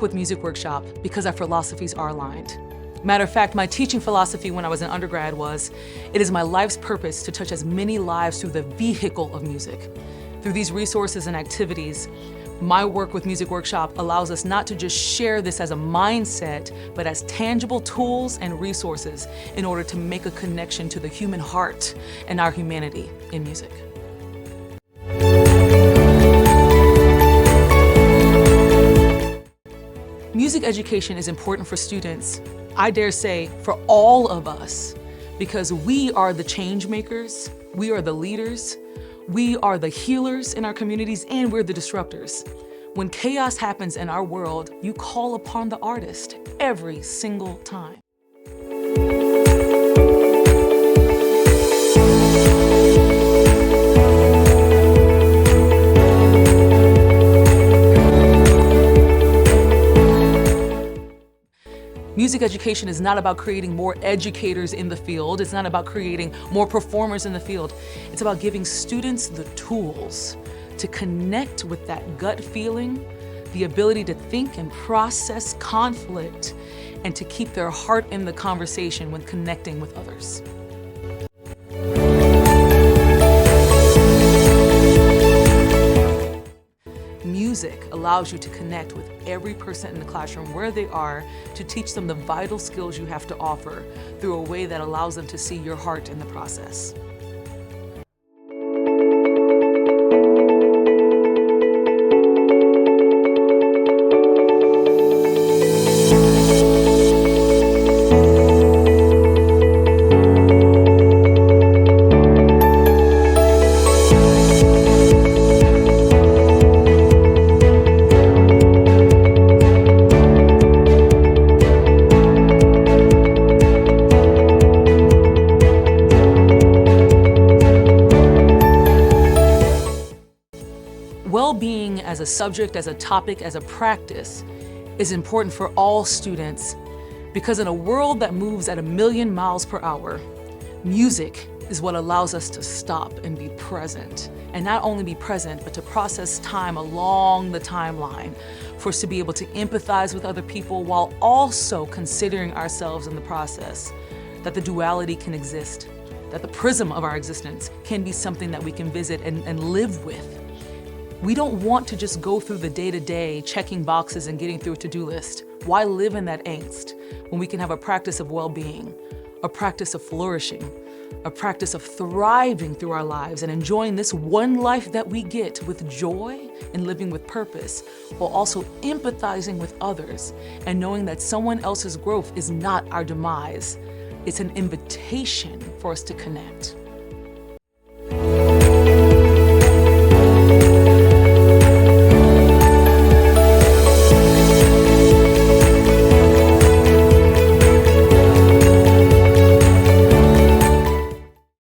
with Music Workshop because our philosophies are aligned. Matter of fact, my teaching philosophy when I was an undergrad was, it is my life's purpose to touch as many lives through the vehicle of music. Through these resources and activities, my work with Music Workshop allows us not to just share this as a mindset, but as tangible tools and resources in order to make a connection to the human heart and our humanity in music. Music education is important for students, I dare say for all of us, because we are the change makers, we are the leaders, we are the healers in our communities, and we're the disruptors. When chaos happens in our world, you call upon the artist every single time. Music education is not about creating more educators in the field. It's not about creating more performers in the field. It's about giving students the tools to connect with that gut feeling, the ability to think and process conflict, and to keep their heart in the conversation when connecting with others. Music allows you to connect with every person in the classroom where they are, to teach them the vital skills you have to offer through a way that allows them to see your heart in the process. Well-being as a subject, as a topic, as a practice is important for all students, because in a world that moves at 1,000,000 miles per hour, music is what allows us to stop and be present. And not only be present, but to process time along the timeline, for us to be able to empathize with other people while also considering ourselves in the process, that the duality can exist, that the prism of our existence can be something that we can visit and live with. We don't want to just go through the day-to-day, checking boxes and getting through a to-do list. Why live in that angst when we can have a practice of well-being, a practice of flourishing, a practice of thriving through our lives and enjoying this one life that we get with joy and living with purpose, while also empathizing with others and knowing that someone else's growth is not our demise. It's an invitation for us to connect.